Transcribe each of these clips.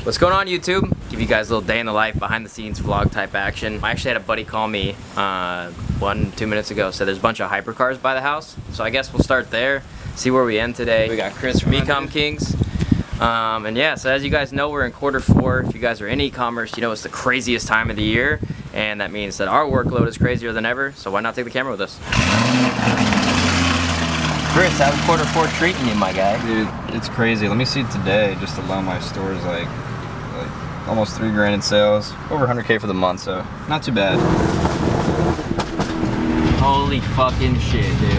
What's going on, YouTube? Give you guys a little day in the life, behind the scenes vlog type action. I actually had a buddy call me 1-2 minutes ago, said there's a bunch of hypercars by the house. So I guess we'll start there, see where we end today. We got Chris from Ecom Kings. And yeah, so as you guys know, we're in Q4. If you guys are in e-commerce, you know it's the craziest time of the year. And that means that our workload is crazier than ever. So why not take the camera with us? Chris, how's Q4 treating you, my guy? Dude, it's crazy. Let me see today, just alone my store's like almost $3 grand in sales, over 100K for the month, so not too bad. Holy fucking shit, dude.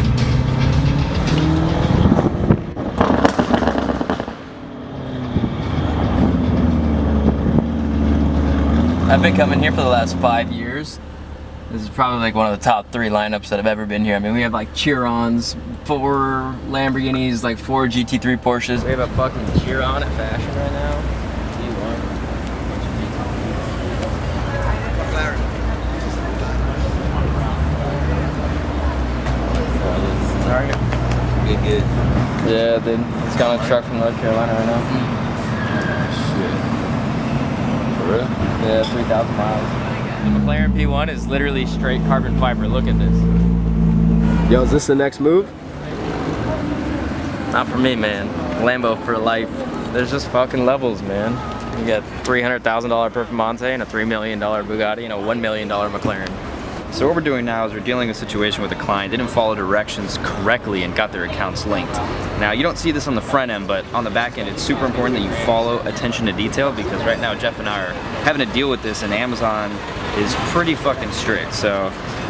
I've been coming here for the last 5 years. This is probably like one of the top 3 lineups that have ever been here. I mean, we have like Chiron's, 4 Lamborghinis, like 4 GT3 Porsches. We have a fucking Chiron at Fashion right now. Good. Yeah, dude. It's got a truck from North Carolina right now. Shit. For real? Yeah, 3,000 miles. The McLaren P1 is literally straight carbon fiber. Look at this. Yo, is this the next move? Not for me, man. Lambo for life. There's just fucking levels, man. You got $300,000 Performante and a $3 million Bugatti and a $1 million McLaren. So what we're doing now is we're dealing with a situation with a client didn't follow directions correctly and got their accounts linked. Now you don't see this on the front end, but on the back end it's super important that you follow attention to detail, because right now Jeff and I are having to deal with this and Amazon is pretty fucking strict. So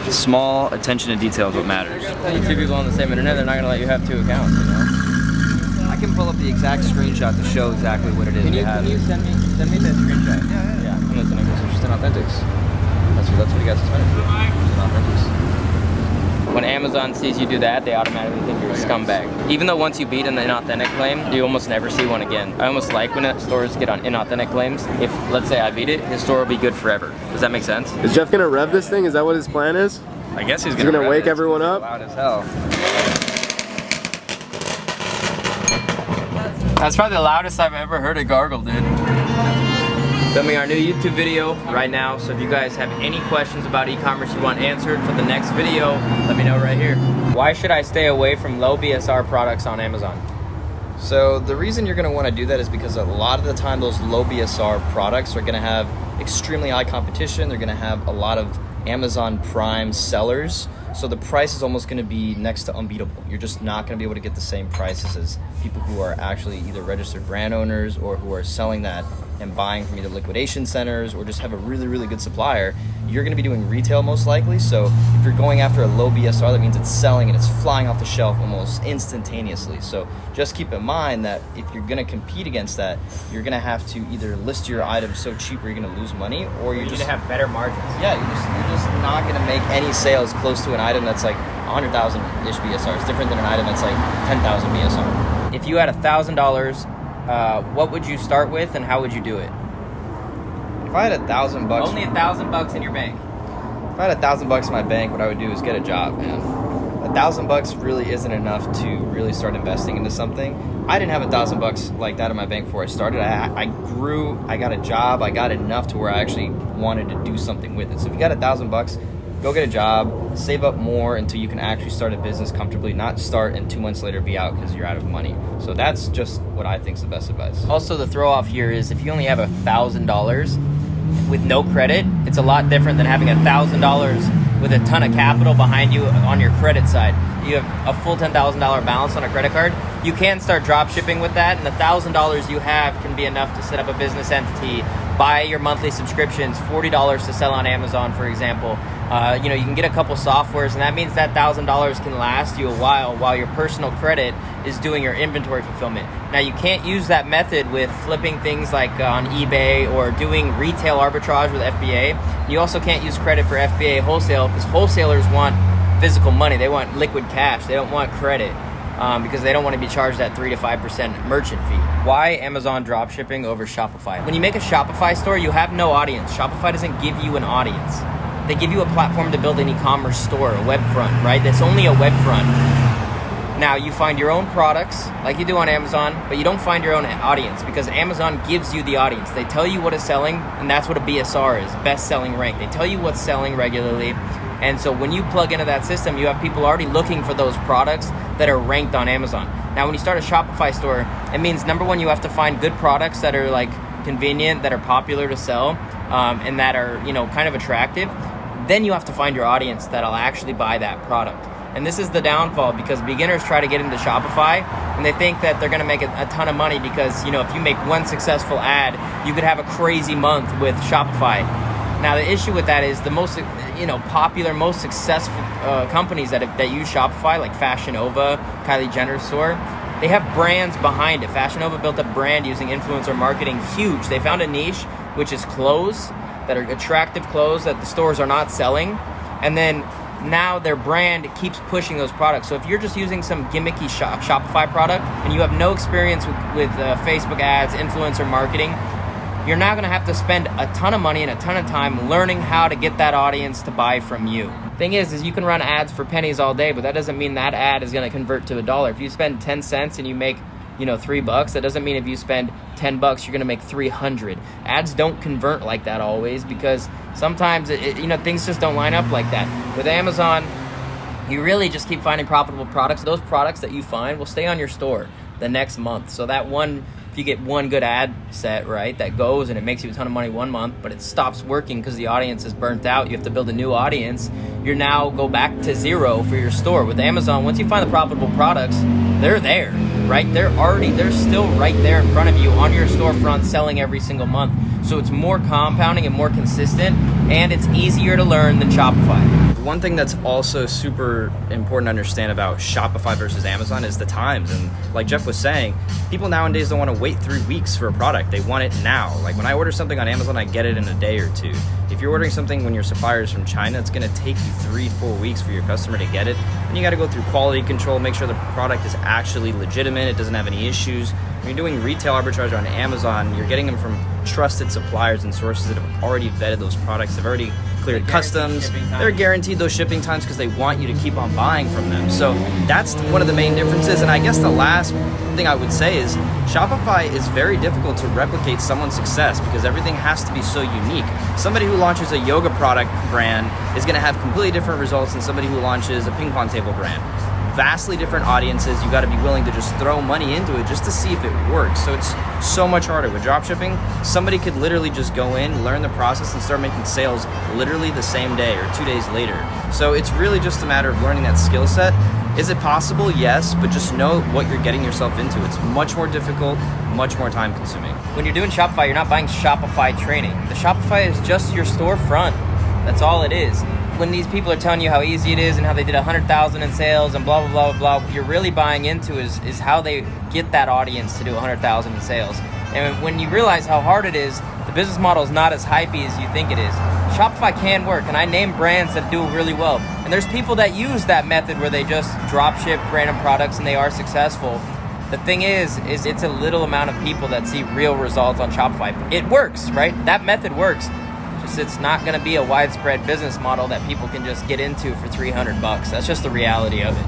small attention to detail is what matters. You 2 people on the same internet, they're not gonna let you have 2 accounts, you know? I can pull up the exact screenshot to show exactly what it is. Can you send me that screenshot? Yeah. I'm listening. It's just inauthentics. That's what you got suspended for. When Amazon sees you do that, they automatically think you're a scumbag. Even though once you beat an inauthentic claim, you almost never see one again. I almost like when stores get on inauthentic claims. If, let's say I beat it, his store will be good forever. Does that make sense? Is Jeff gonna rev this thing? Is that what his plan is? I guess he's gonna wake everyone up? Loud as hell. That's probably the loudest I've ever heard a gargle, dude. Filming our new YouTube video right now, so if you guys have any questions about e-commerce you want answered for the next video, let me know right here. Why should I stay away from low BSR products on Amazon? So the reason you're going to want to do that is because a lot of the time those low BSR products are going to have extremely high competition. They're going to have a lot of Amazon Prime sellers. So the price is almost going to be next to unbeatable. You're just not going to be able to get the same prices as people who are actually either registered brand owners or who are selling that and buying from either liquidation centers or just have a really, really good supplier. You're going to be doing retail most likely. So if you're going after a low BSR, that means it's selling and it's flying off the shelf almost instantaneously. So just keep in mind that if you're going to compete against that, you're going to have to either list your items so cheap where you're going to lose money, or you're just to have better margins. Yeah, you're just not going to make any sales close to an item that's like 100,000-ish BSR. It's different than an item that's like 10,000 BSR. If you had $1,000, what would you start with and how would you do it? If I had $1,000, only $1,000 in your bank. If I had $1,000 in my bank, what I would do is get a job, man. $1,000 really isn't enough to really start investing into something. I didn't have $1,000 like that in my bank before I started. I grew, I got a job, I got enough to where I actually wanted to do something with it. So if you got $1,000, go get a job, save up more until you can actually start a business comfortably, not start and 2 months later be out because you're out of money. So that's just what I think is the best advice. Also, the throw off here is if you only have $1,000 with no credit, it's a lot different than having $1,000 with a ton of capital behind you on your credit side. You have a full $10,000 balance on a credit card. You can start drop shipping with that, and the $1,000 you have can be enough to set up a business entity, buy your monthly subscriptions, $40 to sell on Amazon, for example. You can get a couple softwares, and that means that $1,000 can last you a while your personal credit is doing your inventory fulfillment. Now, you can't use that method with flipping things like on eBay or doing retail arbitrage with FBA. You also can't use credit for FBA wholesale because wholesalers want physical money. They want liquid cash. They don't want credit because they don't want to be charged that 3 to 5% merchant fee. Why Amazon dropshipping over Shopify? When you make a Shopify store, you have no audience. Shopify doesn't give you an audience. They give you a platform to build an e-commerce store, a web front, right? That's only a web front. Now, you find your own products like you do on Amazon, but you don't find your own audience because Amazon gives you the audience. They tell you what is selling, and that's what a BSR is, best selling rank. They tell you what's selling regularly. And so when you plug into that system, you have people already looking for those products that are ranked on Amazon. Now, when you start a Shopify store, it means, number one, you have to find good products that are like convenient, that are popular to sell, and that are, kind of attractive. Then you have to find your audience that'll actually buy that product. And this is the downfall, because beginners try to get into Shopify and they think that they're going to make a ton of money because, if you make one successful ad, you could have a crazy month with Shopify. Now, the issue with that is the most, popular, most successful companies that use Shopify, like Fashion Nova, Kylie Jenner's store, they have brands behind it. Fashion Nova built a brand using influencer marketing, huge. They found a niche, which is clothes that are attractive clothes that the stores are not selling. And then now their brand keeps pushing those products. So if you're just using some gimmicky Shopify product and you have no experience with Facebook ads, influencer marketing, you're now going to have to spend a ton of money and a ton of time learning how to get that audience to buy from you. Thing is you can run ads for pennies all day, but that doesn't mean that ad is going to convert to $1. If you spend 10 cents and you make $3, that doesn't mean if you spend $10 you're gonna make 300. Ads don't convert like that always, because sometimes things just don't line up like that. With Amazon, you really just keep finding profitable products. Those products that you find will stay on your store the next month. So that one, if you get one good ad set, right, that goes and it makes you a ton of money one month, but it stops working because the audience is burnt out, you have to build a new audience, you now go back to zero for your store. With Amazon, once you find the profitable products, they're there, right? They're still right there in front of you on your storefront, selling every single month. So it's more compounding and more consistent, and it's easier to learn than Shopify. One thing that's also super important to understand about Shopify versus Amazon is the times. And like Jeff was saying, people nowadays don't want to wait 3 weeks for a product. They want it now. Like when I order something on Amazon, I get it in a day or two. If you're ordering something when your supplier is from China, it's going to take you 3-4 weeks for your customer to get it. And you got to go through quality control, make sure the product is actually legitimate, it doesn't have any issues. When you're doing retail arbitrage on Amazon, you're getting them from trusted suppliers and sources that have already vetted those products. They've already cleared customs. They're guaranteed those shipping times because they want you to keep on buying from them. So that's one of the main differences. And I guess the last thing I would say is Shopify is very difficult to replicate someone's success because everything has to be so unique. Somebody who launches a yoga product brand is going to have completely different results than somebody who launches a ping pong table brand. Vastly different audiences. You got to be willing to just throw money into it just to see if it works. So it's so much harder. With dropshipping, somebody could literally just go in, learn the process, and start making sales literally the same day or 2 days later. So it's really just a matter of learning that skill set. Is it possible? Yes, but just know what you're getting yourself into. It's much more difficult, much more time consuming. When you're doing Shopify, you're not buying Shopify training. The Shopify is just your storefront. That's all it is. When these people are telling you how easy it is and how they did 100,000 in sales and blah, blah, blah, blah, what you're really buying into is how they get that audience to do 100,000 in sales. And when you realize how hard it is, the business model is not as hypey as you think it is. Shopify can work, and I name brands that do it really well. And there's people that use that method where they just drop ship random products and they are successful. The thing is it's a little amount of people that see real results on Shopify. It works, right? That method works. Just it's not going to be a widespread business model that people can just get into for $300. That's just the reality of it.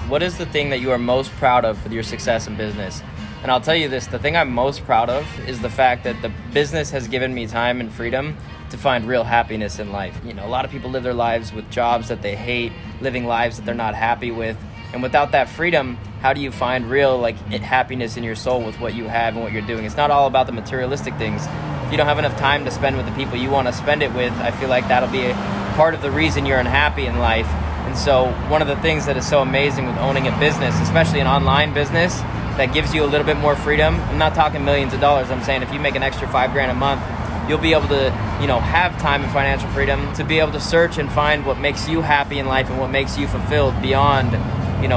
What is the thing that you are most proud of with your success in business? And I'll tell you this, the thing I'm most proud of is the fact that the business has given me time and freedom to find real happiness in life. A lot of people live their lives with jobs that they hate, living lives that they're not happy with. And without that freedom, how do you find real happiness in your soul with what you have and what you're doing? It's not all about the materialistic things. If you don't have enough time to spend with the people you want to spend it with, I feel like that'll be a part of the reason you're unhappy in life. And so one of the things that is so amazing with owning a business, especially an online business, that gives you a little bit more freedom. I'm not talking millions of dollars. I'm saying if you make an extra $5,000 a month, you'll be able to, have time and financial freedom to be able to search and find what makes you happy in life and what makes you fulfilled beyond,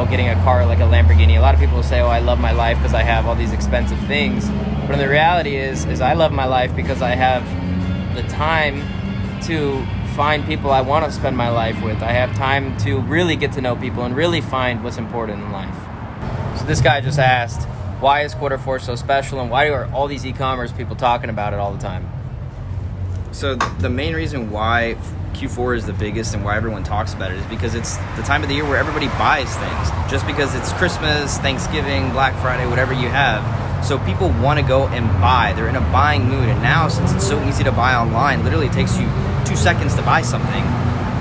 getting a car like a Lamborghini. A lot of people say, oh, I love my life because I have all these expensive things. But the reality is I love my life because I have the time to find people I want to spend my life with. I have time to really get to know people and really find what's important in life. So this guy just asked, why is Q4 so special and why are all these e-commerce people talking about it all the time? So the main reason why Q4 is the biggest and why everyone talks about it is because it's the time of the year where everybody buys things. Just because it's Christmas, Thanksgiving, Black Friday, whatever you have. So people want to go and buy. They're in a buying mood. And now, since it's so easy to buy online, literally it takes you 2 seconds to buy something.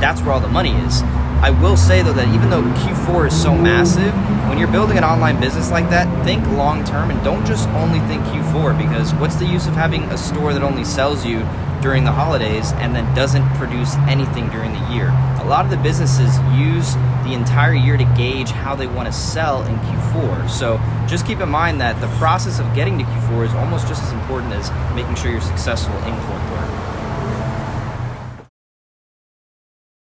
That's where all the money is. I will say, though, that even though Q4 is so massive, when you're building an online business like that, think long term and don't just only think Q4, because what's the use of having a store that only sells you during the holidays and then doesn't produce anything during the year? A lot of the businesses use the entire year to gauge how they want to sell in Q4. So just keep in mind that the process of getting to Q4 is almost just as important as making sure you're successful in fourth quarter.